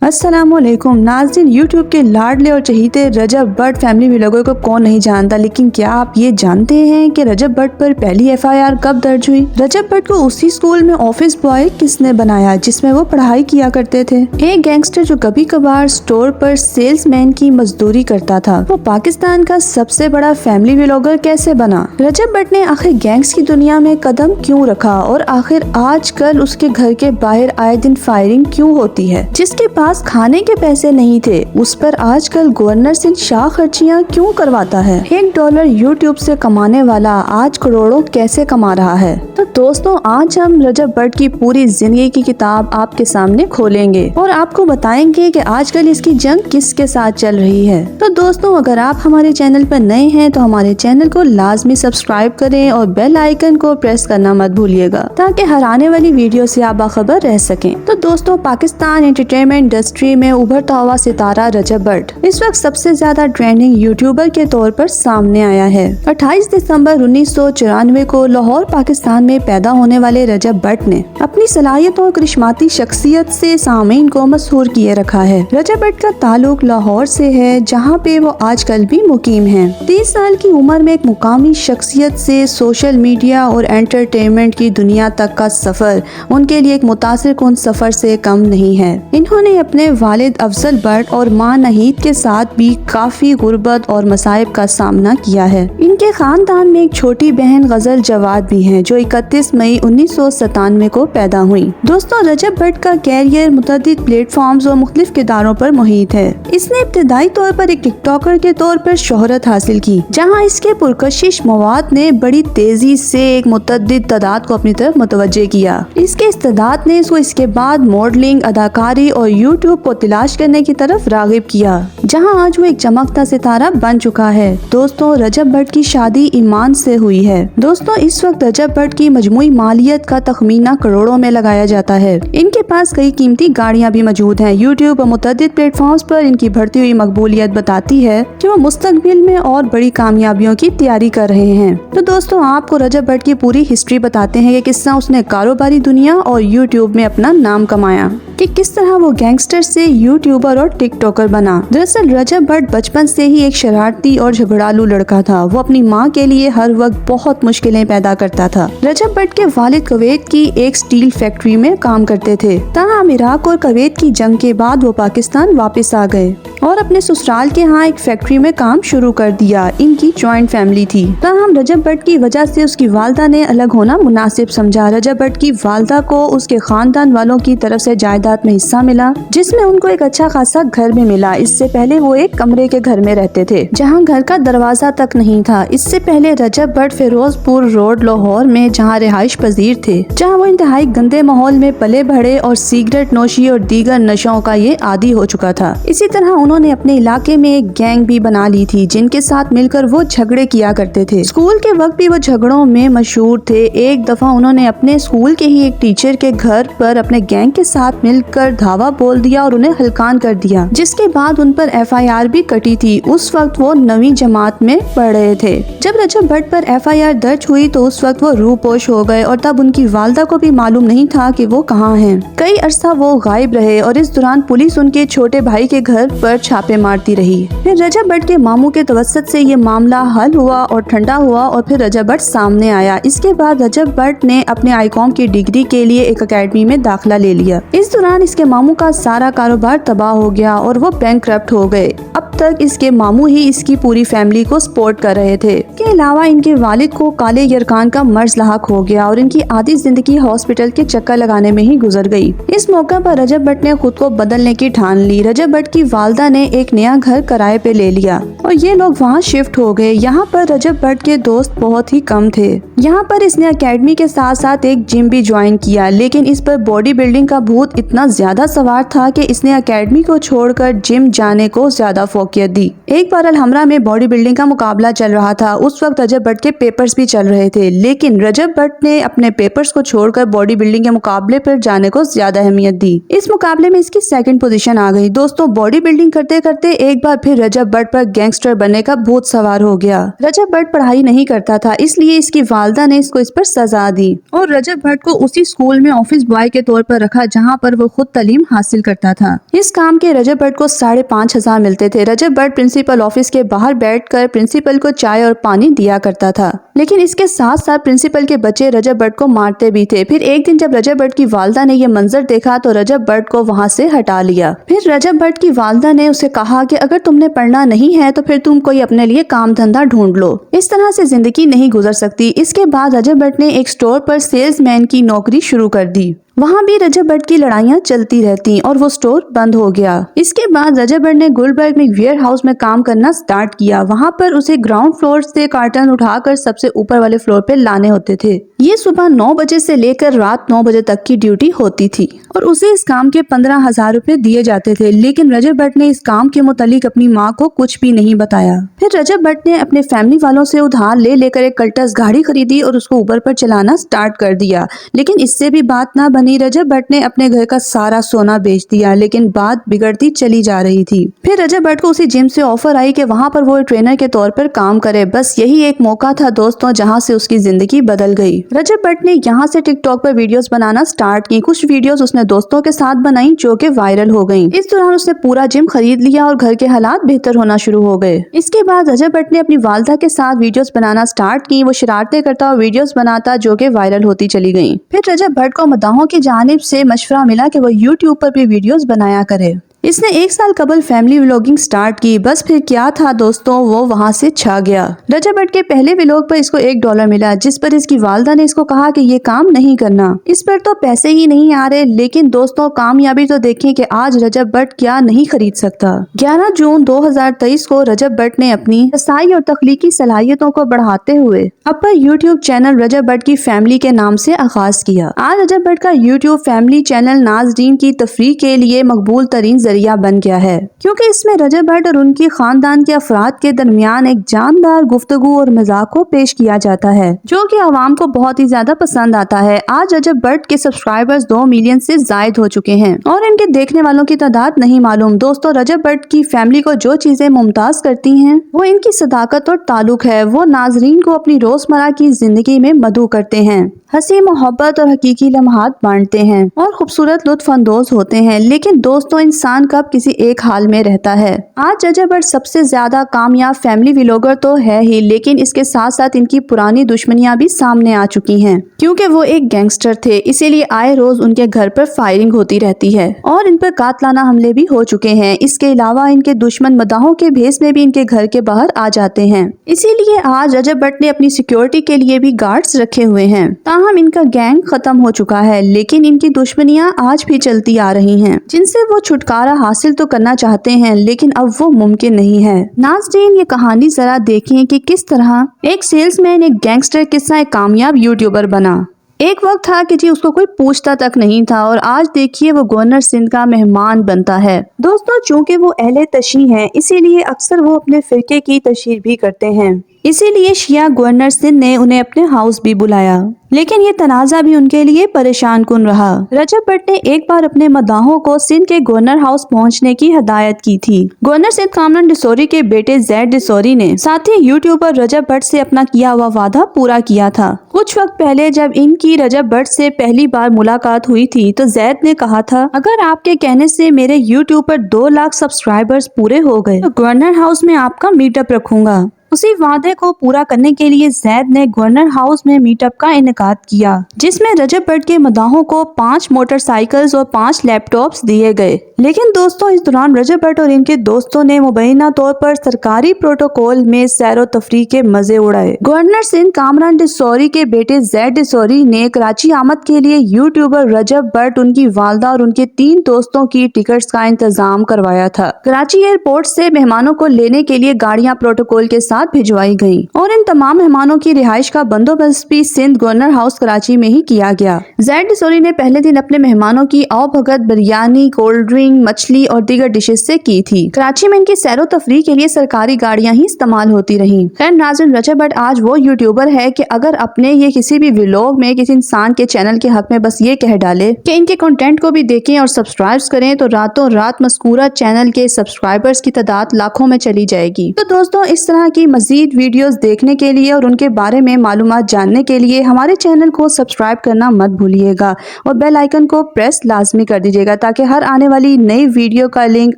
अस्सलामुअलैकुम नाज़रीन, यूट्यूब के लाडले और चहीते रजब भट्ट फैमिली व्लॉगर को कौन नहीं जानता, लेकिन क्या आप ये जानते हैं कि रजब भट्ट पर पहली एफआईआर कब दर्ज हुई? रजब भट्ट को उसी स्कूल में ऑफिस बॉय किसने बनाया जिसमें वो पढ़ाई किया करते थे? एक गैंगस्टर जो कभी कभार स्टोर पर सेल्समैन की मजदूरी करता था, वो पाकिस्तान का सबसे बड़ा फैमिली व्लॉगर कैसे बना? रजब भट्ट ने आखिर गैंग्स की दुनिया में कदम क्यों रखा और आखिर आजकल उसके घर के बाहर आए दिन फायरिंग क्यों होती है? जिसके पास खाने के पैसे नहीं थे उस पर आजकल गवर्नर से शाह खर्चियाँ क्यों करवाता है? $1 यूट्यूब से कमाने वाला आज करोड़ों कैसे कमा रहा है? तो दोस्तों, आज हम रजब भट्ट की पूरी जिंदगी की किताब आपके सामने खोलेंगे और आपको बताएंगे कि आजकल इसकी जंग किसके साथ चल रही है। तो दोस्तों, अगर आप हमारे चैनल पर नए हैं तो हमारे चैनल को लाजमी सब्सक्राइब करें और बेल आइकन को प्रेस करना मत भूलिएगा ताकि हर आने वाली वीडियो से आप बाखबर रह सकें। तो दोस्तों, पाकिस्तान एंटरटेनमेंट इंडस्ट्री में उभरता हुआ सितारा रजब भट्ट इस वक्त सबसे ज्यादा ट्रेंडिंग यूट्यूबर के तौर पर सामने आया है। 28 दिसंबर 1994 को लाहौर पाकिस्तान में पैदा होने वाले रजब भट्ट ने अपनी सलाहियतों और करिश्माती शख्सियत से सामीन को मशहूर किए रखा है। रजब भट्ट का ताल्लुक लाहौर से है, जहां पे वो आजकल भी मुकीम हैं। 30 साल की उम्र में एक मुकामी शख्सियत से सोशल मीडिया और एंटरटेनमेंट की दुनिया तक का सफर उनके लिए एक मुतासिर कुन सफर से कम नहीं है। इन्होंने अपने वालिद अफजल भट्ट और मां नहीद के साथ भी काफी गुर्बत और मसाइब का सामना किया है। इनके खानदान में एक छोटी बहन गजल जवाद भी है जो 31 मई 1997 को पैदा हुई। दोस्तों, रजब भट्ट का कैरियर मुतअद्दिद प्लेटफॉर्म्स और मुख्तलिफ किरदारों पर मुहित है। इसने इब्तदाई तौर पर एक टिकटॉकर के तौर पर शोहरत हासिल की, जहाँ इसके पुरकशिश मवाद ने बड़ी तेजी से एक मुतअद्दिद तादाद को अपनी तरफ मुतवज्जे किया। इसके इस्तेदाद ने इसको इसके बाद मॉडलिंग, अदाकारी और यूट्यूब को तलाश करने की तरफ रागिब किया, जहां आज वो एक चमकता सितारा बन चुका है। दोस्तों, रजब भट्ट की शादी ईमान से हुई है। दोस्तों, इस वक्त रजब भट्ट की मजमूई मालियत का तखमीना करोड़ों में लगाया जाता है। इनके पास कई कीमती गाड़ियां भी मौजूद हैं। यूट्यूब और मुतअद्दिद प्लेटफॉर्म्स पर इनकी बढ़ती हुई मकबूलियत बताती है कि वो मुस्तकबिल में और बड़ी कामयाबियों की तैयारी कर रहे हैं। तो दोस्तों, आपको रजब भट्ट की पूरी हिस्ट्री बताते हैं कि किस तरह उसने कारोबारी दुनिया और यूट्यूब में अपना नाम कमाया, कि किस तरह वो गैंगस्टर से यूट्यूबर और टिकटॉकर बना। दरअसल रजब भट्ट बचपन से ही एक शरारती और झगड़ालू लड़का था। वो अपनी माँ के लिए हर वक्त बहुत मुश्किलें पैदा करता था। रजब भट्ट के वालिद कुवैत की एक स्टील फैक्ट्री में काम करते थे। ताहम इराक और कुवैत की जंग के बाद वो पाकिस्तान वापस आ गए और अपने ससुराल के यहाँ एक फैक्ट्री में काम शुरू कर दिया। इनकी जॉइंट फैमिली थी। ताहम रजब भट्ट की वजह से उसकी वालदा ने अलग होना मुनासिब समझा। रजब भट्ट की वालदा को उसके खानदान वालों की तरफ से जायदाद में हिस्सा मिला, जिसमें उनको एक अच्छा खासा घर भी मिला। इससे पहले वो एक कमरे के घर में रहते थे, जहाँ घर का दरवाजा तक नहीं था। इससे पहले रजब भट्ट फिरोजपुर रोड लाहौर में जहाँ रिहाइश पजीर थे, जहाँ वो इंतहाई गंदे माहौल में पले बढ़े और सिगरेट नोशी और दीगर नशों का ये आदी हो चुका था। इसी तरह उन्होंने अपने इलाके में एक गैंग भी बना ली थी, जिनके साथ मिलकर वो झगड़े किया करते थे। स्कूल के वक्त भी वो झगड़ों में मशहूर थे। एक दफा उन्होंने अपने स्कूल के ही एक टीचर के घर पर अपने गैंग के साथ मिलकर धावा बोल दिया और उन्हें हल्कान कर दिया, जिसके बाद उन पर एफआईआर भी कटी थी। उस वक्त वो 9वीं जमात में पढ़ रहे थे। जब रजब भट्ट पर एफआईआर दर्ज हुई तो उस वक्त वो रूपोश हो गए और तब उनकी वालदा को भी मालूम नहीं था कि वो कहाँ हैं। कई अरसा वो गायब रहे और इस दौरान पुलिस उनके छोटे भाई के घर पर छापे मारती रही। फिर रजब भट्ट के मामू के तवस्सुत से ये मामला हल हुआ और ठंडा हुआ और फिर रजब भट्ट सामने आया। इसके बाद रजब भट्ट ने अपने आईकॉम की डिग्री के लिए एक अकेडमी में दाखिला ले लिया। इस दौरान इसके मामू का सारा कारोबार तबाह हो गया और वो बैंकक्रप्ट हो गए। अब तक इसके मामू ही इसकी पूरी फैमिली को सपोर्ट कर रहे थे। इसके अलावा इनके वालिद को काले यरकान का मर्ज लाहक हो गया और इनकी आधी जिंदगी हॉस्पिटल के चक्कर लगाने में ही गुजर गई। इस मौके पर रजब भट्ट ने खुद को बदलने की ठान ली। रजब भट्ट की वालदा ने एक नया घर किराए पे ले लिया और ये लोग वहाँ शिफ्ट हो गए। यहाँ पर रजब भट्ट के दोस्त बहुत ही कम थे। यहाँ पर इसने अकेडमी के साथ साथ एक जिम भी ज्वाइन किया, लेकिन इस पर बॉडी बिल्डिंग का भूत इतना ज्यादा सवार था कि इसने अकेडमी को छोड़कर जिम जाने को ज्यादा फोकस नौकियत दी। एक बार अलहमरा में बॉडी बिल्डिंग का मुकाबला चल रहा था। उस वक्त रजब भट्ट के पेपर्स भी चल रहे थे, लेकिन रजब भट्ट ने अपने पेपर्स को छोड़कर बॉडी बिल्डिंग के मुकाबले पर जाने को ज्यादा अहमियत दी। इस मुकाबले में इसकी सेकंड पोजीशन आ गई। दोस्तों, बॉडी बिल्डिंग करते करते एक बार फिर रजब भट्ट पर गैंगस्टर बनने का भूत सवार हो गया। रजब भट्ट पढ़ाई नहीं करता था, इसलिए इसकी वालिदा ने इसको इस पर सजा दी और रजब भट्ट को उसी स्कूल में ऑफिस बॉय के तौर पर रखा जहाँ पर वो खुद तालीम हासिल करता था। इस काम के रजब भट्ट को 5,500 मिलते थे। रजब भट्ट प्रिंसिपल ऑफिस के बाहर बैठकर प्रिंसिपल को चाय और पानी दिया करता था, लेकिन इसके साथ साथ प्रिंसिपल के बच्चे रजब भट्ट को मारते भी थे। फिर एक दिन जब रजब भट्ट की वालिदा ने यह मंजर देखा तो रजब भट्ट को वहाँ से हटा लिया। फिर रजब भट्ट की वालिदा ने उसे कहा कि अगर तुमने पढ़ना नहीं है तो फिर तुम कोई अपने लिए काम धंधा ढूंढ लो, इस तरह से जिंदगी नहीं गुजर सकती। इसके बाद रजब भट्ट ने एक स्टोर पर सेल्समैन की नौकरी शुरू कर दी। वहाँ भी रजब भट्ट की लड़ाइयाँ चलती रहती और वो स्टोर बंद हो गया। इसके बाद रजब भट्ट ने गुलबर्ग में वेयर हाउस में काम करना स्टार्ट किया। वहाँ पर उसे ग्राउंड फ्लोर से कार्टन उठाकर सबसे ऊपर वाले फ्लोर पे लाने होते थे। ये सुबह 9 बजे से लेकर रात 9 बजे तक की ड्यूटी होती थी और उसे इस काम के 15,000 रुपए दिए जाते थे। लेकिन रजब भट्ट ने इस काम के मुतालिक अपनी माँ को कुछ भी नहीं बताया। फिर रजब भट्ट ने अपने फैमिली वालों से उधार ले लेकर एक कल्टस गाड़ी खरीदी और उसको ऊबर पर चलाना स्टार्ट कर दिया। लेकिन इससे भी बात ना बनी। रजब भट्ट ने अपने घर का सारा सोना बेच दिया, लेकिन बात बिगड़ती चली जा रही थी। फिर रजब भट्ट को उसी जिम से ऑफर आई कि वहाँ पर वो ट्रेनर के तौर पर काम करे। बस यही एक मौका था दोस्तों जहाँ से उसकी जिंदगी बदल गई। रजब भट्ट ने यहाँ से टिकटॉक पर वीडियोस बनाना स्टार्ट की। कुछ वीडियोस उसने दोस्तों के साथ बनाई जो कि वायरल हो गईं। इस दौरान उसने पूरा जिम खरीद लिया और घर के हालात बेहतर होना शुरू हो गए। इसके बाद रजब भट्ट ने अपनी वालिदा के साथ वीडियोस बनाना स्टार्ट की। वो शरारतें करता और वीडियोस बनाता जो कि वायरल होती चली गईं। फिर रजब भट्ट को मदाहों की जानिब से मशवरा मिला कि वो यूट्यूब पर भी वीडियोस बनाया करे। इसने 1 साल कबल फैमिली व्लॉगिंग स्टार्ट की। बस फिर क्या था दोस्तों, वो वहाँ से छा गया। रजब भट्ट के पहले व्लॉग पर इसको $1 मिला, जिस पर इसकी वालिदा ने इसको कहा कि ये काम नहीं करना, इस पर तो पैसे ही नहीं आ रहे। लेकिन दोस्तों, कामयाबी तो देखें कि आज रजब भट्ट क्या नहीं खरीद सकता। 11 जून 2023 को रजब भट्ट ने अपनी रसाई और तख्लीकी सलाहियतों को बढ़ाते हुए अपना यूट्यूब चैनल रजब भट्ट की फैमिली के नाम से आगाज किया। आज रजब भट्ट का यूट्यूब फैमिली चैनल नाज़रीन की तफरीह के लिए मकबूल तरीन जरिया बन गया है, क्योंकि इसमें रजब भट्ट और उनकी खानदान के अफराद के दरमियान एक जानदार गुफ्तगू और मजाक को पेश किया जाता है, जो कि आवाम को बहुत ही ज्यादा पसंद आता है। आज रजब भट्ट के सब्सक्राइबर्स 2 मिलियन से जायद हो चुके हैं और इनके देखने वालों की तादाद नहीं मालूम। दोस्तों, रजब भट्ट की फैमिली को जो चीजें मुमताज करती हैं वो इनकी सदाकत और ताल्लुक है। वो नाजरीन को अपनी रोजमर्रा की जिंदगी में मदऊ करते हैं, हंसी मोहब्बत और हकीकी लम्हात बांटते हैं और खूबसूरत लुत्फ अंदोज होते हैं। लेकिन दोस्तों, इंसान कब किसी एक हाल में रहता है। आज रजब भट्ट सबसे ज्यादा कामयाब फैमिली व्लॉगर तो है ही, लेकिन इसके साथ साथ इनकी पुरानी दुश्मनियां भी सामने आ चुकी हैं, क्योंकि वो एक गैंगस्टर थे। इसीलिए आए रोज उनके घर पर फायरिंग होती रहती है और इन पर कातलाना हमले भी हो चुके हैं। इसके अलावा इनके दुश्मन मदाहों के भेस में भी इनके घर के बाहर आ जाते हैं। इसीलिए आज रजब भट्ट ने अपनी सिक्योरिटी के लिए भी गार्ड्स रखे हुए हैं। ताहम इनका गैंग खत्म हो चुका है, लेकिन इनकी दुश्मनियां आज भी चलती आ रही हैं, जिनसे वो छुटकारा हासिल तो करना चाहते हैं, लेकिन अब वो मुमकिन नहीं है। नाज़रीन, ये कहानी जरा देखें कि किस तरह एक सेल्समैन एक गैंगस्टर किस्सा एक कामयाब यूट्यूबर बना। एक वक्त था कि जी उसको कोई पूछता तक नहीं था और आज देखिए वो गवर्नर सिंध का मेहमान बनता है। दोस्तों, चूंकि वो अहले तशी हैं, इसीलिए अक्सर वो अपने फिरके की तशहीर भी करते हैं। इसीलिए शिया गवर्नर सिंध ने उन्हें अपने हाउस भी बुलाया, लेकिन ये तनाज़ा भी उनके लिए परेशान कुन रहा। रजब भट्ट ने एक बार अपने मदाहों को सिंध के गवर्नर हाउस पहुंचने की हिदायत की थी। गवर्नर सिंध कामरान डिसोरी के बेटे जैद डिसोरी ने साथ ही यूट्यूबर रजब भट्ट से अपना किया हुआ वादा पूरा किया था। कुछ वक्त पहले जब इनकी रजब भट्ट से पहली बार मुलाकात हुई थी तो जैद ने कहा था, अगर आपके कहने से मेरे यूट्यूब पर 2 लाख सब्सक्राइबर्स पूरे हो गए तो गवर्नर हाउस में आपका मीटअप रखूंगा। उसी वादे को पूरा करने के लिए जैद ने गवर्नर हाउस में मीटअप का इनेकाद किया, जिसमें रजब भट्ट के मदाहों को 5 मोटरसाइकिल्स और 5 लैपटॉप्स दिए गए। लेकिन दोस्तों, इस दौरान रजब भट्ट और इनके दोस्तों ने मुबैना तौर पर सरकारी प्रोटोकॉल में सैरो तफरीह के मजे उड़ाए। गवर्नर सिंध कामरान डिसोरी के बेटे जैद डिसोरी ने कराची आमद के लिए यूट्यूबर रजब भट्ट, उनकी वालदा और उनके 3 दोस्तों की टिकट्स का इंतजाम करवाया था। कराची एयरपोर्ट से मेहमानों को लेने के लिए गाड़ियां प्रोटोकॉल के साथ साथ भिजवाई गयी और इन तमाम मेहमानों की रिहाइश का बंदोबस्त भी सिंध गवर्नर हाउस कराची में ही किया गया। जैड डिसोली ने पहले दिन अपने मेहमानों की आओ भगत बिरयानी, कोल्ड ड्रिंक, मछली और दीगर डिशेज से की थी। कराची में इनकी सैरो तफरीह के लिए सरकारी गाड़ियां ही इस्तेमाल होती रही। खैर नाज़रीन, रजब भट्ट आज वो यूट्यूबर है कि अगर अपने ये किसी भी व्लॉग में किसी इंसान के चैनल के हक में बस ये कह डाले कि इनके कंटेंट को भी देखें और सब्सक्राइब करें तो रातों रात मज़कूरा चैनल के सब्सक्राइबर्स की तादाद लाखों में चली जाएगी। तो दोस्तों, इस तरह की मजीद वीडियोस देखने के लिए और उनके बारे में मालूमात जानने के लिए हमारे चैनल को सब्सक्राइब करना मत भूलिएगा और बेल आइकन को प्रेस लाजमी कर दीजिएगा ताकि हर आने वाली नई वीडियो का लिंक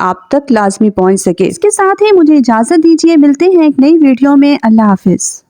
आप तक लाजमी पहुंच सके। इसके साथ ही मुझे इजाजत दीजिए, मिलते हैं एक नई वीडियो में। अल्लाह हाफिज।